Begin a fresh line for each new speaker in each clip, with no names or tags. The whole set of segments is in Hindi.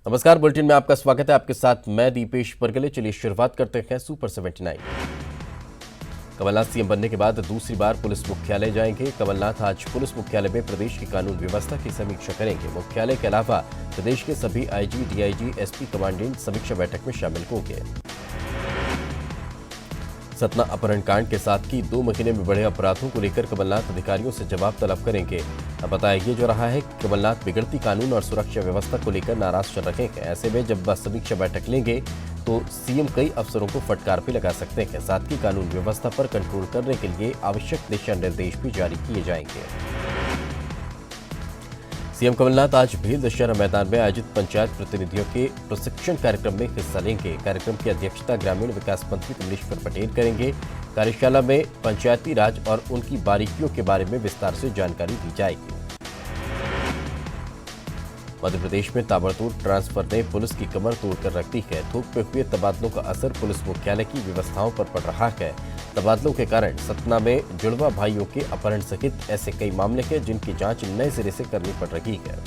नमस्कार, बुलेटिन में आपका स्वागत है। आपके साथ मैं दीपेश परगले। चलिए शुरुआत करते हैं सुपर 79। कमलनाथ सीएम बनने के बाद दूसरी बार पुलिस मुख्यालय जाएंगे। कमलनाथ आज पुलिस मुख्यालय में प्रदेश की कानून व्यवस्था की समीक्षा करेंगे। मुख्यालय के अलावा प्रदेश के सभी आईजी, डीआईजी, एसपी कमांडेंट समीक्षा बैठक में शामिल होंगे। सतना अपहरण कांड के साथ ही 2 महीने में बढ़े अपराधों को लेकर कमलनाथ अधिकारियों से जवाब तलब करेंगे। अब बताया ये जो रहा है कि कमलनाथ बिगड़ती कानून और सुरक्षा व्यवस्था को लेकर नाराज चल रहे हैं। ऐसे में जब समीक्षा बैठक लेंगे तो सीएम कई अफसरों को फटकार भी लगा सकते हैं। साथ ही कानून व्यवस्था पर कंट्रोल करने के लिए आवश्यक दिशा निर्देश भी जारी किए जाएंगे। सीएम कमलनाथ आज भेल दशहरा मैदान में आयोजित पंचायत प्रतिनिधियों के प्रशिक्षण कार्यक्रम में हिस्सा लेंगे। कार्यक्रम की अध्यक्षता ग्रामीण विकास मंत्री कमलेश्वर पटेल करेंगे। कार्यशाला में पंचायती राज और उनकी बारीकियों के बारे में विस्तार से जानकारी दी जाएगी। मध्य प्रदेश में ताबड़तोड़ ट्रांसफर ने पुलिस की कमर तोड़कर रख दी है। थोक पे हुए तबादलों का असर पुलिस मुख्यालय की व्यवस्थाओं पर पड़ रहा है। तबादलों के कारण सतना में जुड़वा भाइयों के अपहरण सहित ऐसे कई मामले हैं जिनकी जांच नए सिरे से करनी पड़ रही है।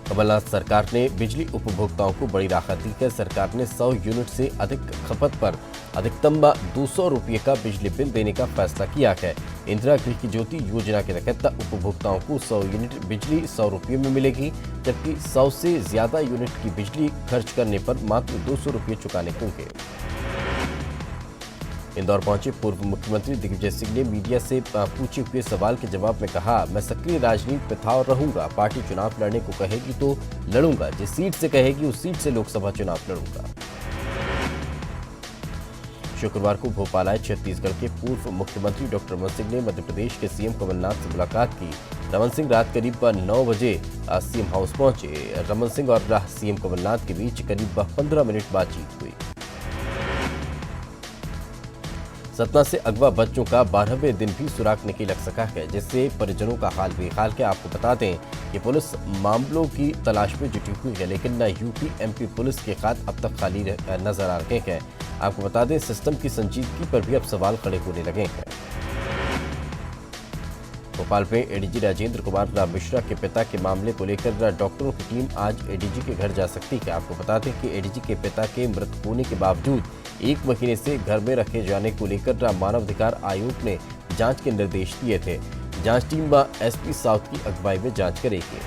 कमलनाथ सरकार ने बिजली उपभोक्ताओं को बड़ी राहत दी है। सरकार ने 100 यूनिट से अधिक खपत पर अधिकतम 200 रुपये का बिजली बिल देने का फैसला किया है। इंदिरा गृह की ज्योति योजना के तहत उपभोक्ताओं को 100 यूनिट बिजली 100 रुपये में मिलेगी, जबकि 100 से ज्यादा यूनिट की बिजली खर्च करने पर मात्र 200 रुपये चुकाने होंगे। इंदौर पहुंचे पूर्व मुख्यमंत्री दिग्विजय सिंह ने मीडिया से पूछे हुए सवाल के जवाब में कहा, मैं सक्रिय राजनीति में था और रहूंगा। पार्टी चुनाव लड़ने को कहेगी तो लड़ूंगा, जिस सीट से कहेगी उस सीट से लोकसभा चुनाव लड़ूंगा। शुक्रवार को भोपाल आए छत्तीसगढ़ के पूर्व मुख्यमंत्री डॉक्टर रमन सिंह ने मध्य प्रदेश के सीएम कमलनाथ से मुलाकात की। रमन सिंह रात करीब 9 बजे सीएम हाउस पहुंचे। रमन सिंह और सीएम कमलनाथ के बीच करीब 15 मिनट बातचीत हुई। सतना से अगवा बच्चों का 12वें दिन भी सुराग नहीं लग सका है, जिससे परिजनों का हाल बेहाल है। आपको बता दें कि पुलिस मामलों की तलाश में जुटी हुई है, लेकिन यूपी एमपी पुलिस के खाते अब तक खाली नजर आ रहे हैं। आपको बता दें सिस्टम की संजीदगी पर भी अब सवाल खड़े होने लगे हैं। भोपाल में एडीजी राजेंद्र कुमार मिश्रा के पिता के मामले को लेकर डॉक्टरों की टीम आज एडीजी के घर जा सकती है। आपको बता दें कि एडीजी के पिता के मृत होने के बावजूद 1 महीने से घर में रखे जाने को लेकर मानवाधिकार आयोग ने जांच के निर्देश दिए थे। जांच टीम एसपी साउथ की अगुवाई में जांच करेगी।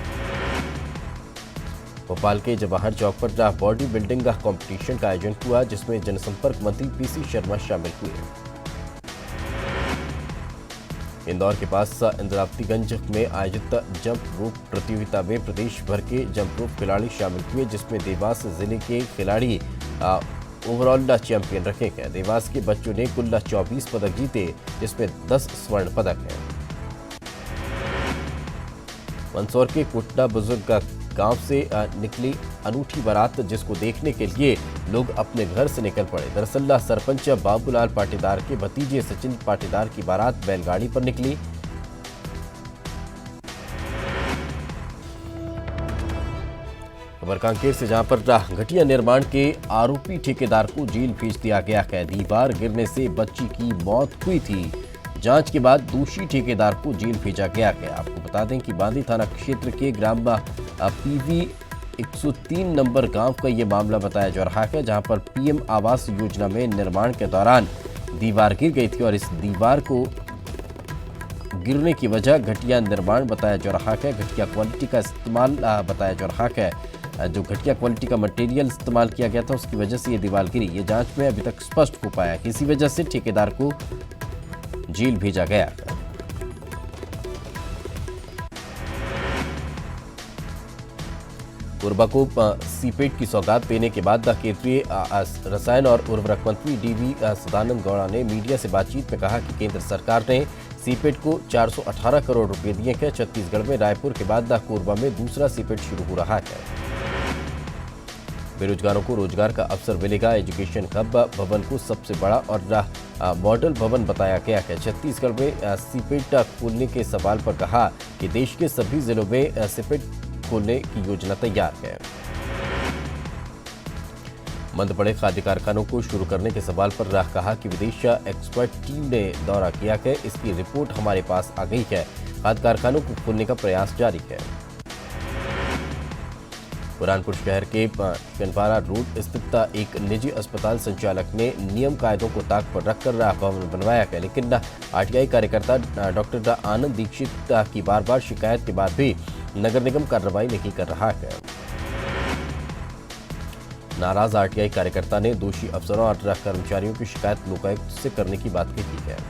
भोपाल के जवाहर चौक पर बॉडी बिल्डिंग कंपटीशन का आयोजन हुआ, जिसमें जनसंपर्क मंत्री पीसी शर्मा शामिल हुए। इंदौर के पास इंद्रावतीगंज में आयोजित जंप रोप प्रतियोगिता में प्रदेश भर के जंप रोप खिलाड़ी शामिल हुए, जिसमें देवास जिले के खिलाड़ी ओवरऑल चैंपियन रखे गए। देवास के बच्चों ने कुल 24 पदक जीते, जिसमें 10 स्वर्ण पदक हैं। मंदसौर के कुटना बुजुर्ग गांव से निकली अनूठी बारात, जिसको देखने के लिए लोग अपने घर से निकल पड़े। दरअसल सरपंच बाबूलाल पाटीदार के भतीजे सचिन पाटीदार की बारात बैलगाड़ी पर निकली। खबर कांकेर से, जहां पर घटिया निर्माण के आरोपी ठेकेदार को जेल भेज दिया गया है। दीवार गिरने से बच्ची की मौत हुई थी। जांच के बाद दोषी ठेकेदार को जेल भेजा गया है। आपको बता दें कि बांदी थाना क्षेत्र के ग्राम पीवी 103 नंबर गांव का ये मामला बताया जा रहा है, जहां पर पीएम आवास योजना में निर्माण के दौरान दीवार गिर गई थी और इस दीवार को गिरने की वजह घटिया निर्माण बताया जा रहा है। घटिया क्वालिटी का इस्तेमाल बताया जा रहा है। जो घटिया क्वालिटी का मटेरियल इस्तेमाल किया गया था, उसकी वजह से ये दीवार गिरी। ये जांच में अभी तक स्पष्ट हो पाया कि इसी वजह से ठेकेदार को जेल भेजा गया। कोरबा को सीपेट की सौगात देने के बाद केंद्रीय रसायन और उर्वरक मंत्री डीवी सदानंद गौड़ा ने मीडिया से बातचीत में कहा कि केंद्र सरकार ने सीपेट को 418 करोड़ रुपए दिए हैं। छत्तीसगढ़ में रायपुर के बाद कोरबा में दूसरा सीपेट शुरू हो रहा है। बेरोजगारों को रोजगार का अवसर मिलेगा। एजुकेशन हब भवन को सबसे बड़ा और मॉडल भवन बताया गया है। छत्तीसगढ़ में सीपेट खोलने के सवाल पर कहा कि देश के सभी जिलों में सीपेट खोलने की योजना तैयार है। मंद पड़े खाद्य कारखानों को शुरू करने के सवाल पर कहा कि विदेश एक्सपर्ट टीम ने दौरा किया है, इसकी रिपोर्ट हमारे पास आ गई है। खाद्य कारखानों को खोलने का प्रयास जारी है। बुरहानपुर शहर के कनपारा रोड स्थित एक निजी अस्पताल संचालक ने नियम कायदों को ताक पर रखकर भवन बनवाया है, लेकिन आरटीआई कार्यकर्ता डॉक्टर आनंद दीक्षित की बार-बार शिकायत के बाद भी नगर निगम कार्रवाई नहीं कर रहा है। नाराज आरटीआई कार्यकर्ता ने दोषी अफसरों और कर्मचारियों की शिकायत लोकायुक्त से करने की बात कही है।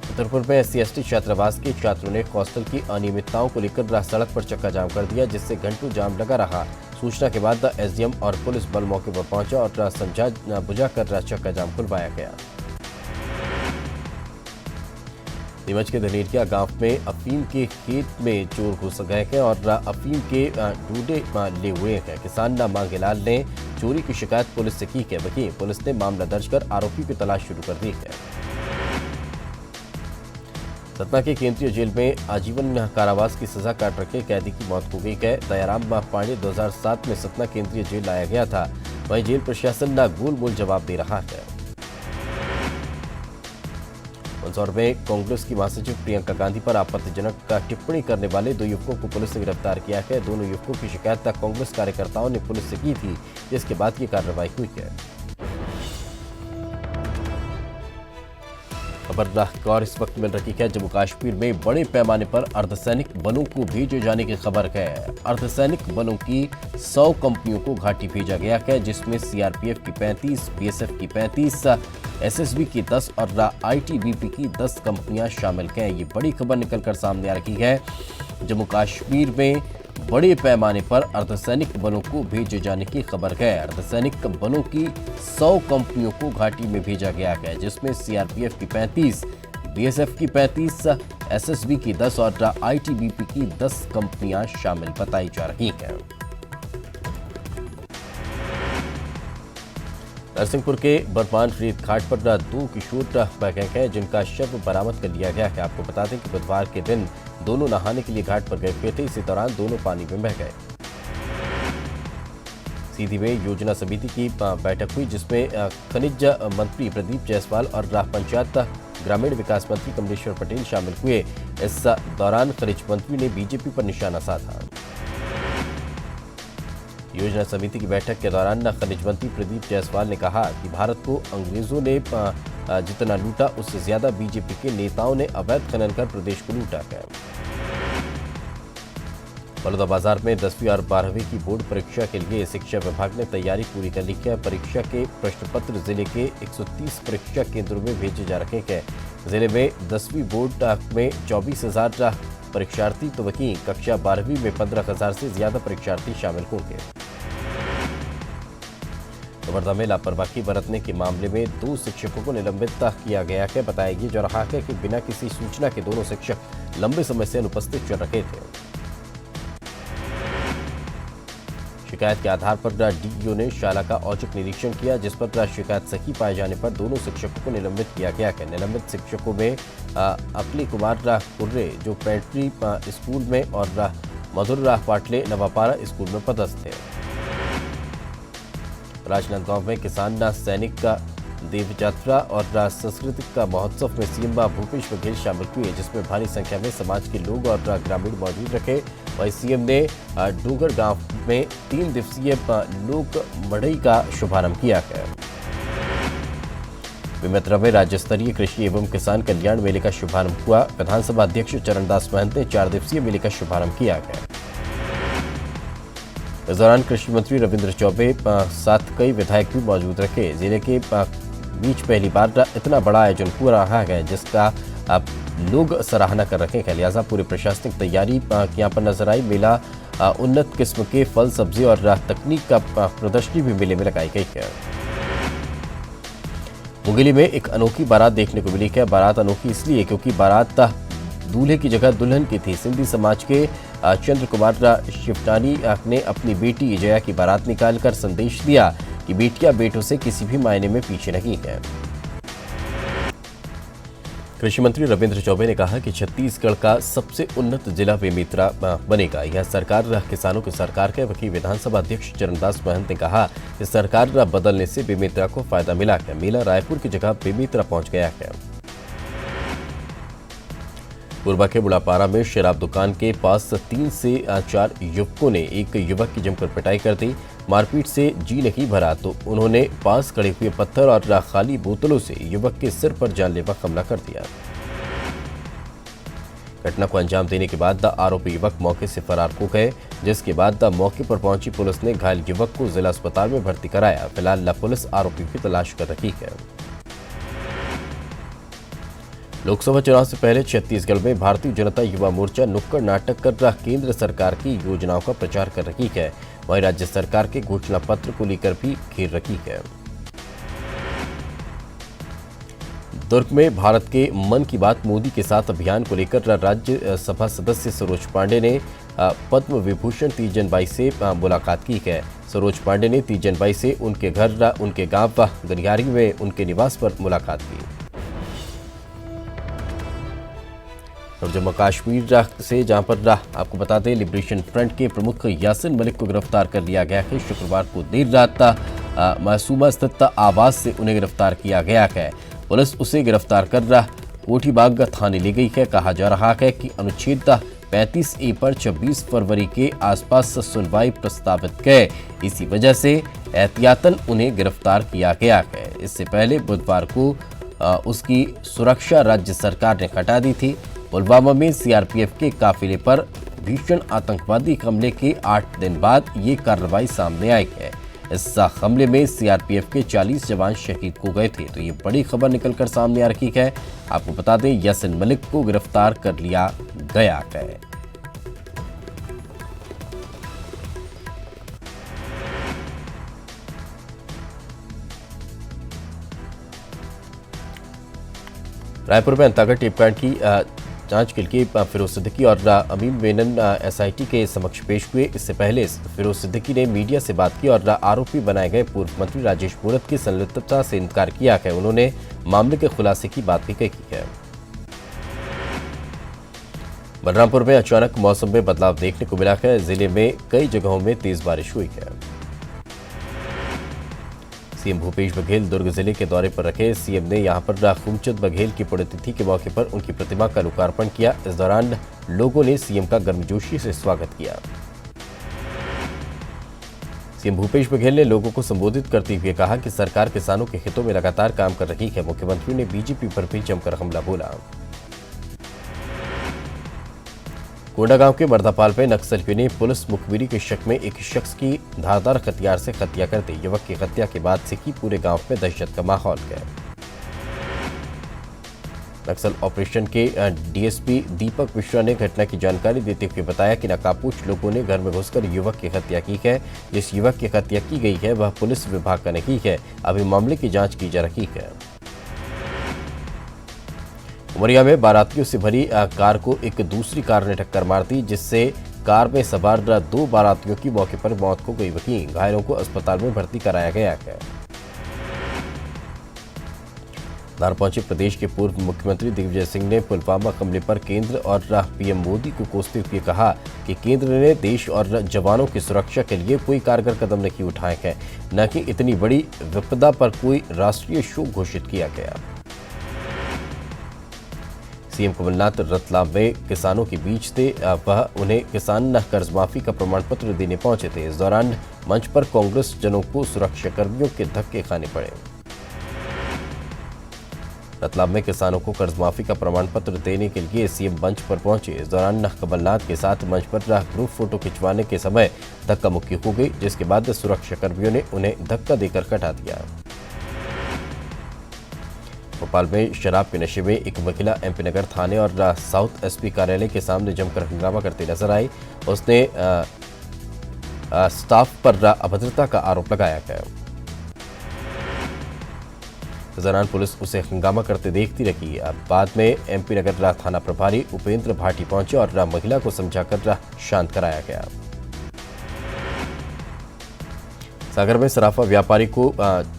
छतरपुर में SC/ST छात्रावास के छात्रों ने हॉस्टल की अनियमितताओं को लेकर सड़क पर चक्का जाम कर दिया, जिससे घंटों जाम लगा रहा। सूचना के बाद SDM और पुलिस बल मौके पर पहुंचा और समझा बुझाकर चक्का जाम खुलवाया गया। नीमच के धनेरिया गांव में अफीम के खेत में चोर घुस गए हैं और अफीम के डूडे ले हुए हैं। किसान मांगेलाल ने चोरी की शिकायत पुलिस से की है। वहीं पुलिस ने मामला दर्ज कर आरोपी की तलाश शुरू कर दी है। सतना के केंद्रीय जेल में आजीवन कारावास की सजा काट रखे कैदी की मौत हो गई है। दयाराम पांडे 2007 में सतना केंद्रीय जेल लाया गया था। वहीं जेल प्रशासन गोल-मोल जवाब दे रहा है। मंदसौर में कांग्रेस की महासचिव प्रियंका गांधी पर आपत्तिजनक टिप्पणी करने वाले 2 युवकों को पुलिस ने गिरफ्तार किया है। दोनों युवकों की शिकायत कांग्रेस कार्यकर्ताओं ने पुलिस से की थी, जिसके बाद ये कार्रवाई हुई है। खबर और इस वक्त मिल रही है जम्मू कश्मीर में बड़े पैमाने पर अर्धसैनिक बलों को भेजे जाने की खबर है। अर्धसैनिक बलों की 100 कंपनियों को घाटी भेजा गया है, जिसमें CRPF की 35, BSF की 35, SSB की 10 और ITBP की 10 कंपनियां शामिल हैं। ये बड़ी खबर निकलकर सामने आ रही है। जम्मू कश्मीर में बड़े पैमाने पर अर्धसैनिक बलों को भेजे जाने की खबर है। अर्धसैनिक बलों की 100 कंपनियों को घाटी में भेजा गया है, जिसमें CRPF की 35, BSF की 35, SSB की 10 और ITBP की 10 कंपनियां शामिल बताई जा रही हैं। नरसिंहपुर के बरमान रेत घाट पर 2 किशोर बह गए हैं, जिनका शव बरामद कर लिया गया है। आपको बता दें कि बुधवार के दिन दोनों नहाने के लिए घाट पर गए हुए थे। इसी दौरान दोनों पानी में बह गए। सीधी में योजना समिति की बैठक हुई, जिसमें खनिज मंत्री प्रदीप जायसवाल और पंचायत ग्रामीण विकास मंत्री कमलेश्वर पटेल शामिल हुए। इस दौरान खनिज मंत्री ने बीजेपी पर निशाना साधा। योजना समिति की बैठक के दौरान खनिज मंत्री प्रदीप जायसवाल ने कहा कि भारत को अंग्रेजों ने जितना लूटा, उससे ज्यादा बीजेपी के नेताओं ने अवैध खनन कर प्रदेश को लूटा है। बलौदाबाजार में 10वीं और 12वीं की बोर्ड परीक्षा के लिए शिक्षा विभाग ने तैयारी पूरी कर ली है। परीक्षा के प्रश्न पत्र जिले के 130 परीक्षा केंद्रों में भेजे जा रहे हैं। जिले में 10वीं बोर्ड में 24,000 परीक्षार्थी, तो वहीं कक्षा 12वीं में 15,000 से ज्यादा परीक्षार्थी शामिल होंगे। वर्धा में लापरवाही बरतने के मामले में 2 शिक्षकों को निलंबित किया गया है। बताया जा रहा है कि बिना किसी सूचना के दोनों शिक्षक लंबे समय से अनुपस्थित चल रहे थे। शिकायत के आधार पर डीईओ ने शाला का औचक निरीक्षण किया, जिस पर शिकायत सही पाए जाने पर दोनों शिक्षकों को निलंबित किया गया है। निलंबित शिक्षकों में अखिल कुमार कुर्रे, जो पेंट्री स्कूल में, और मधुर पाटले नवापारा स्कूल में पदस्थ थे। राजनांदगांव में किसान सैनिक का देव यात्रा और सांस्कृतिक महोत्सव में सीएम भूपेश बघेल शामिल हुए, जिसमें भारी संख्या में समाज के लोग और ग्रामीण मौजूद रखे। वहीं सीएम ने डोगर गांव में 3 दिवसीय लोक मड़ई का शुभारंभ किया है। बेमेतरा में राज्य स्तरीय कृषि एवं किसान कल्याण मेले का शुभारंभ हुआ। विधानसभा अध्यक्ष चरणदास महंत ने 4 दिवसीय मेले का शुभारंभ किया है। इस दौरान कृषि मंत्री रविंद्र चौबे साथ कई विधायक भी मौजूद रखे। जिले के बीच पहली बार इतना बड़ा आयोजन हो रहा है, जिसका लोग सराहना कर रहे हैं। लिहाजा पूरी प्रशासनिक तैयारी यहाँ पर नजर आई। मेला उन्नत किस्म के फल, सब्जी और तकनीक का प्रदर्शनी भी मेले में लगाई गई है। मुंगेली में एक अनोखी बारात देखने को मिली है। बारात अनोखी इसलिए क्योंकि बारात दूल्हे की जगह दुल्हन की थी। सिंधी समाज के चंद्र कुमार शिवटानी ने अपनी बेटी जया की बारात निकालकर संदेश दिया कि बेटियां बेटों से किसी भी मायने में पीछे नहीं हैं। कृषि मंत्री रविंद्र चौबे ने कहा कि छत्तीसगढ़ का सबसे उन्नत जिला बेमेतरा बनेगा। यह सरकार किसानों की सरकार है। वहीं विधानसभा अध्यक्ष चरणदास महंत ने कहा कि सरकार बदलने से बेमेतरा को फायदा मिला है। मेला रायपुर की जगह बेमेतरा पहुंच गया है। कोरबा के बुढ़ापारा में शराब दुकान के पास 3 से 4 युवकों ने एक युवक की जमकर पिटाई कर दी। मारपीट से जी नहीं भरा तो उन्होंने पास खड़े हुए पत्थर और खाली बोतलों से युवक के सिर पर जानलेवा हमला कर दिया। घटना को अंजाम देने के बाद आरोपी युवक मौके से फरार हो गए, जिसके बाद मौके पर पहुंची पुलिस ने घायल युवक को जिला अस्पताल में भर्ती कराया। फिलहाल पुलिस आरोपी की तलाश कर रही है। लोकसभा चुनाव से पहले छत्तीसगढ़ में भारतीय जनता युवा मोर्चा नुक्कड़ नाटक कर केंद्र सरकार की योजनाओं का प्रचार कर रही है। वहीं राज्य सरकार के घोषणा पत्र को लेकर भी घेर रही है। दुर्ग में भारत के मन की बात मोदी के साथ अभियान को लेकर राज्यसभा सदस्य सरोज पांडे ने पद्म विभूषण तीजन बाई से मुलाकात की है। सरोज पांडे ने तीजन बाई से उनके घर, उनके गांव गनियारी में उनके निवास पर मुलाकात की। और जम्मू कश्मीर से जहां पर आपको बता दें लिबरेशन फ्रंट के प्रमुख यासिन मलिक को गिरफ्तार कर लिया गया है। शुक्रवार को देर रात मासूमा स्थित आवास से उन्हें गिरफ्तार किया गया है। पुलिस उसे गिरफ्तार कर कोठीबाग थाने ले गई है। कहा जा रहा है कि अनुच्छेद 35A पर 26 फरवरी के आसपास सुनवाई प्रस्तावित है। इसी वजह से एहतियातन उन्हें गिरफ्तार किया गया है। इससे पहले बुधवार को उसकी सुरक्षा राज्य सरकार ने हटा दी थी। पुलवामा में सीआरपीएफ के काफिले पर भीषण आतंकवादी हमले के 8 दिन बाद ये कार्रवाई सामने आई है। इस हमले में सीआरपीएफ के 40 जवान शहीद हो गए थे। तो ये बड़ी खबर निकलकर सामने आ रही है। आपको बता दें यासिन मलिक को गिरफ्तार कर लिया गया है। रायपुर में अंतागढ़ टेपकांड की जांच के लिए फिरोज सिद्दीकी और अमीन मेनन एसआईटी के समक्ष पेश हुए। इससे पहले फिरोज सिद्दीकी ने मीडिया से बात की और आरोपी बनाए गए पूर्व मंत्री राजेश मूरत की संलिप्तता से इनकार किया है। उन्होंने मामले के खुलासे की बात भी कही है। बलरामपुर में अचानक मौसम में बदलाव देखने को मिला है। जिले में कई जगहों में तेज बारिश हुई है। सीएम भूपेश बघेल दुर्ग जिले के दौरे पर रखे। सीएम ने यहां पर खूबचंद बघेल की पुण्यतिथि के मौके पर उनकी प्रतिमा का लोकार्पण किया। इस दौरान लोगों ने सीएम का गर्मजोशी से स्वागत किया। सीएम भूपेश बघेल ने लोगों को संबोधित करते हुए कहा कि सरकार किसानों के हितों में लगातार काम कर रही है। मुख्यमंत्री ने बीजेपी पर भी जमकर हमला बोला। कोंडागांव के मर्दापाल में नक्सलियों ने पुलिस मुखबिरी के शक में एक शख्स की धारदार हथियार से हत्या कर दी। युवक की हत्या के बाद से ही पूरे गांव में दहशत का माहौल है। नक्सल ऑपरेशन के डीएसपी दीपक मिश्रा ने घटना की जानकारी देते हुए बताया कि नकाबपोश लोगों ने घर में घुसकर युवक की हत्या की है। जिस युवक की हत्या की गई है वह पुलिस विभाग का नहीं है। अभी मामले की जांच की जा रही है। उमरिया में बारातियों से भरी कार को एक दूसरी कार ने टक्कर मार दी, जिससे कार में सवार 2 बारातियों की मौके पर मौत हो गई। वहीं घायलों को अस्पताल में भर्ती कराया गया है। धार पहुंचे प्रदेश के पूर्व मुख्यमंत्री दिग्विजय सिंह ने पुलवामा हमले पर केंद्र और पीएम मोदी को कोसते हुए कहा कि केंद्र ने देश और जवानों की सुरक्षा के लिए कोई कारगर कदम नहीं उठाए हैं, न कि इतनी बड़ी विपदा पर कोई राष्ट्रीय शोक घोषित किया गया। सीएम कमलनाथ रतलाम में किसानों के बीच थे। वह उन्हें किसान कर्ज माफी का प्रमाण पत्र देने पहुंचे थे। इस दौरान मंच पर कांग्रेस जनों को सुरक्षाकर्मियों के धक्के खाने पड़े। रतलाम में किसानों को कर्ज माफी का प्रमाण पत्र देने के लिए सीएम मंच पर पहुंचे। इस दौरान कमलनाथ के साथ मंच पर ग्रुप फोटो खिंचवाने के समय धक्का मुक्की हो गई, जिसके बाद सुरक्षाकर्मियों ने उन्हें धक्का देकर हटा दिया। भोपाल में शराब के नशे में एक महिला एमपी नगर थाने और साउथ एसपी कार्यालय के सामने जमकर हंगामा करती नजर आई। उसने स्टाफ पर अभद्रता का आरोप लगाया गया। इस दौरान पुलिस उसे हंगामा करते देखती रही। बाद में एमपी नगर थाना प्रभारी उपेंद्र भाटी पहुंचे और महिला को समझाकर शांत कराया गया। सागर में सराफा व्यापारी को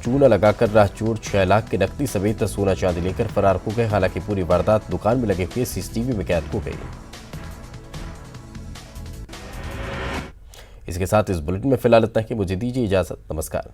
चूना लगाकर चोर 6 लाख के नकदी समेत सोना चांदी लेकर फरार हो गए। हालांकि पूरी वारदात दुकान में लगे हुए सीसीटीवी में कैद हो गई। इसके साथ इस बुलेटिन में फिलहाल इतना ही। मुझे दीजिए इजाजत। नमस्कार।